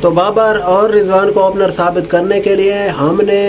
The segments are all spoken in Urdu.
تو بابر اور رضوان کو اوپنر ثابت کرنے کے لیے ہم نے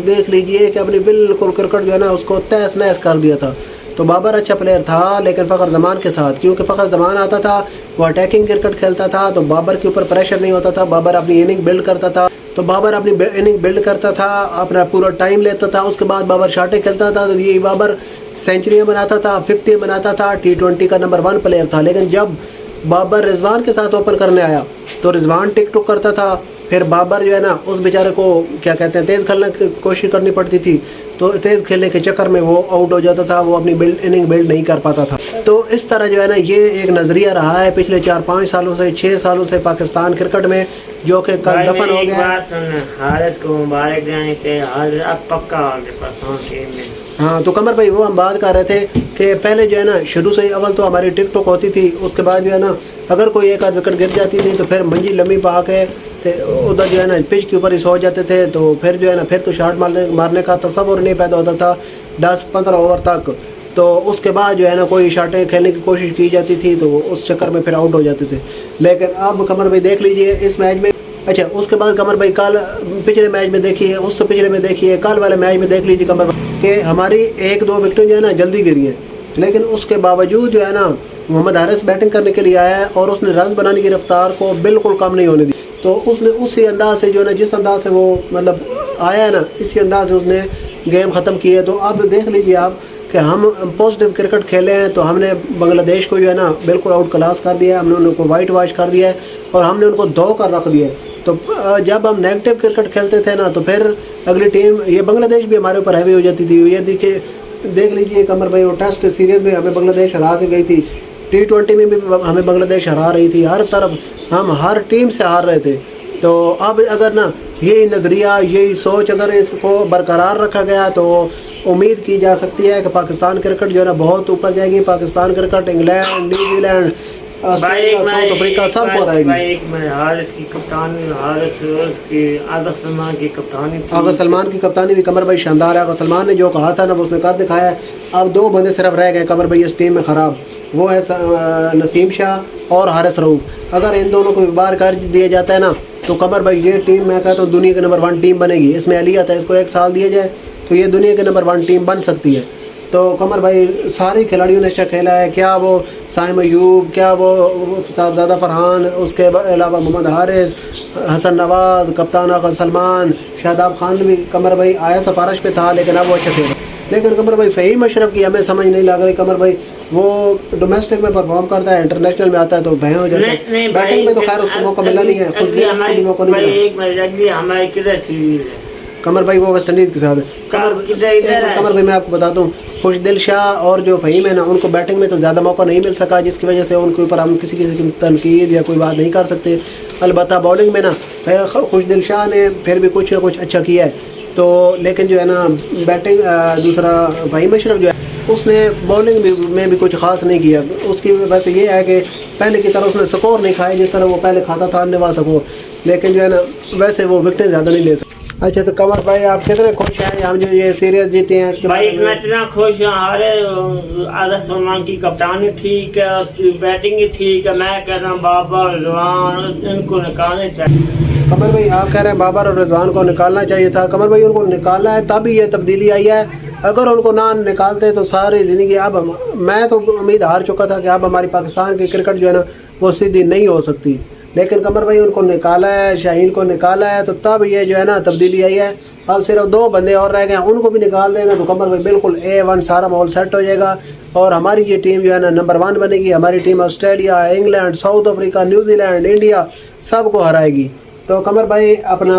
دیکھ لیجئے کہ اپنی بالکل کرکٹ جو ہے نا اس کو تہس نہس کر دیا تھا. تو بابر اچھا پلیئر تھا لیکن فخر زمان کے ساتھ، کیونکہ فخر زمان آتا تھا وہ اٹیکنگ کرکٹ کھیلتا تھا تو بابر کے اوپر پریشر نہیں ہوتا تھا. بابر اپنی اننگ بلڈ کرتا تھا اپنا پورا ٹائم لیتا تھا. اس کے بعد بابر شاٹیں کھیلتا تھا تو یہ بابر سینچریاں بناتا تھا، 50 بناتا تھا، T20 کا نمبر 1 پلیئر تھا. لیکن جب بابر رضوان کے ساتھ اوپن کرنے آیا تو رضوان ٹک ٹک کرتا تھا. پھر بابر جو ہے نا اس بیچارے کو کیا کہتے ہیں تیز کھیلنے کی کوشش کرنی پڑتی تھی، تو تیز کھیلنے کے چکر میں وہ آؤٹ ہو جاتا تھا، وہ اپنی اننگ بلڈ نہیں کر پاتا تھا. تو اس طرح جو ہے نا یہ ایک نظریہ رہا ہے پچھلے 4-5 سالوں سے 6 سالوں سے پاکستان کرکٹ میں، جو کہ کل دفن ہو گیا. حارث کو مبارک دینے سے حارث اب پکا آ گیا پاکستان ٹیم میں. ہاں تو قمر بھائی وہ ہم بات کر رہے تھے کہ پہلے جو ہے نا شروع سے اول تو ہماری ٹک ٹک ہوتی تھی، اس کے بعد جو ہے نا اگر کوئی ایک آدھ وکٹ گر جاتی تھی تو پھر منجی لمبی پا کے ادھر جو ہے نا پچ کے اوپر ہی سو جاتے تھے. تو پھر جو ہے نا پھر تو شاٹ مارنے کا تصور نہیں پیدا ہوتا تھا 10-15 اوور تک. تو اس کے بعد جو ہے نا کوئی شاٹیں کھیلنے کی کوشش کی جاتی تھی تو اس چکر میں پھر آؤٹ ہو جاتے تھے. لیکن اب قمر بھائی دیکھ لیجئے اس میچ میں، اچھا اس کے بعد قمر بھائی کل پچھلے میچ میں دیکھیے، اس سے پچھلے میں دیکھیے، کل والے میچ میں دیکھ لیجیے قمر بھائی کہ ہماری 1-2 وکٹیں جو ہے نا جلدی گری ہیں. لیکن اس کے باوجود جو ہے نا محمد حارث بیٹنگ کرنے کے لیے آیا ہے اور اس نے رنز بنانے کی رفتار کو بالکل کم نہیں ہونے دی. تو اس نے اسی انداز سے جو ہے نا جس انداز سے وہ مطلب آیا ہے نا اسی انداز سے اس نے گیم ختم کی ہے. تو اب دیکھ لیجیے آپ کہ ہم پازیٹیو کرکٹ کھیلے ہیں تو ہم نے بنگلہ دیش کو جو ہے نا بالکل آؤٹ کلاس کر دیا ہے، ہم نے ان کو وائٹ واش کر دیا ہے اور ہم نے ان کو دھو کر رکھ دیا ہے. تو جب ہم نیگیٹو کرکٹ کھیلتے تھے نا تو پھر اگلی ٹیم یہ بنگلہ دیش بھی ہمارے اوپر ہیوی ہو جاتی تھی. یہ دیکھ لیجیے قمر بھائی وہ ٹیسٹ سیریز میں ہمیں بنگلہ دیش ہرا کے گئی تھی، T20 میں بھی ہمیں بنگلہ دیش ہرا رہی تھی، ہر طرف ہم ہر ٹیم سے ہار رہے تھے. تو اب اگر نا یہی نظریہ یہی سوچ اگر اس کو برقرار رکھا گیا تو امید کی جا سکتی ہے کہ پاکستان کرکٹ جو ہے نا بہت اوپر جائے گی. Pakistan cricket England, New Zealand, Australia, South Africa سب کو ہرائے گی. حارث کی کپتانی، حارث کی آغا سلمان کی کپتانی، آغا سلمان کی کپتانی بھی قمر بھائی شاندار ہے. آغا سلمان نے جو کہا تھا نا وہ اس نے کر دکھایا ہے. اب 2 بندے صرف رہ گئے قمر بھائی اس ٹیم میں خراب، وہ ہے نسیم شاہ اور حارث رؤوف. اگر ان دونوں کو باہر کر دیا جاتا ہے نا تو قمر بھائی یہ ٹیم میں کہتا ہوں دنیا کے نمبر 1 ٹیم بنے گی. اس میں علی آتا ہے، اس کو 1 سال دیا جائے تو یہ دنیا کے نمبر 1 ٹیم بن سکتی ہے. تو قمر بھائی سارے کھلاڑیوں نے اچھا کھیلا ہے، کیا وہ سائم ایوب، کیا وہ صاحبزادہ فرحان، اس کے علاوہ محمد حارث، حسن نواز، کپتان آغا سلمان، شاداب خان بھی قمر بھائی آیا سفارش پہ تھا لیکن اب وہ اچھا کھیلا. لیکن قمر بھائی فہیم اشرف کی ہمیں سمجھ نہیں لگ رہی. قمر بھائی وہ ڈومیسٹک میں پرفارم کرتا ہے، انٹرنیشنل میں آتا ہے تو بھیں ہو جاتا ہے. بیٹنگ میں تو خیر اس کو موقع ملا نہیں ہے، خود بھی موقع نہیں ملا. قمر بھائی وہ ویسٹ انڈیز کے ساتھ ہے. قمر بھائی میں آپ کو بتاتا ہوں خوش دل شاہ اور جو فہیم ہے نا ان کو بیٹنگ میں تو زیادہ موقع نہیں مل سکا، جس کی وجہ سے ان کے اوپر ہم کسی کی تنقید یا کوئی بات نہیں کر سکتے. البتہ بولنگ میں نا خوش دل شاہ نے پھر بھی کچھ نہ کچھ اچھا کیا ہے. تو لیکن جو ہے نا بیٹنگ دوسرا فہیم اشرف جو ہے اس نے بولنگ میں بھی کچھ خاص نہیں کیا. اس کی ویسے یہ ہے کہ پہلے کی طرح اس نے سکور نہیں کھائے جس طرح وہ پہلے کھاتا تھا انوا سکور، لیکن جو ہے نا ویسے وہ وکٹیں زیادہ نہیں لے سکتے. اچھا تو قمر بھائی آپ کتنے خوش ہیں ہم جو یہ سیریز جیتے ہیں؟ بھائی میں اتنا خوش ہوں. ہمارے آغا سلمان کی کپتانی ٹھیک ہے، اس کی بیٹنگ ٹھیک ہے. میں کہہ رہا ہوں بابر، رضوان ان کو نکالنے چاہیے. قمر بھائی آپ کہہ رہے ہیں بابر اور رضوان کو نکالنا چاہیے تھا. قمر بھائی ان کو نکالا ہے تب یہ تبدیلی آئی ہے. اگر ان کو نہ نکالتے تو ساری زندگی اب میں تو امید ہار چکا تھا کہ اب ہماری پاکستان کی کرکٹ جو ہے نا وہ سیدھی نہیں ہو سکتی. لیکن قمر بھائی ان کو نکالا ہے، شاہین کو نکالا ہے تو تب یہ جو ہے نا تبدیلی آئی ہے. اب صرف 2 بندے اور رہ گئے ہیں، ان کو بھی نکال دینا تو قمر بھائی بالکل A1 سارا ماحول سیٹ ہو جائے گا اور ہماری یہ ٹیم جو ہے نا نمبر 1 بنے گی. ہماری team Australia, England, South Africa, New Zealand, India سب کو ہرائے گی. تو قمر بھائی اپنا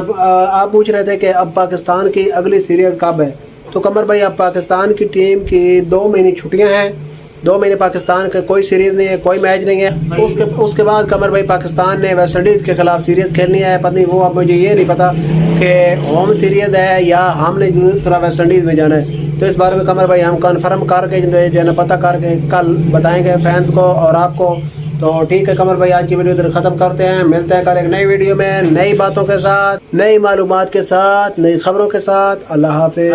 آپ پوچھ رہے تھے کہ اب پاکستان کی اگلی سیریز کب ہے. تو قمر بھائی اب پاکستان کی ٹیم کی 2 مہینے چھٹیاں ہیں. 2 مہینے پاکستان کا کوئی سیریز نہیں ہے، کوئی میچ نہیں ہے. اس کے بعد قمر بھائی پاکستان نے ویسٹ انڈیز کے خلاف سیریز کھیلنی ہے. پتہ نہیں وہ اب مجھے یہ نہیں پتا کہ ہوم سیریز ہے یا ہم نے دوسرا ویسٹ انڈیز میں جانا ہے. تو اس بارے میں قمر بھائی ہم کنفرم کر کے جو ہے نا پتہ کر کے کل بتائیں گے فینس کو اور آپ کو. تو ٹھیک ہے قمر بھائی آج کی ویڈیو ادھر ختم کرتے ہیں. ملتے ہیں کل ایک نئی ویڈیو میں نئی باتوں کے ساتھ، نئی معلومات کے ساتھ، نئی خبروں کے ساتھ. اللہ حافظ.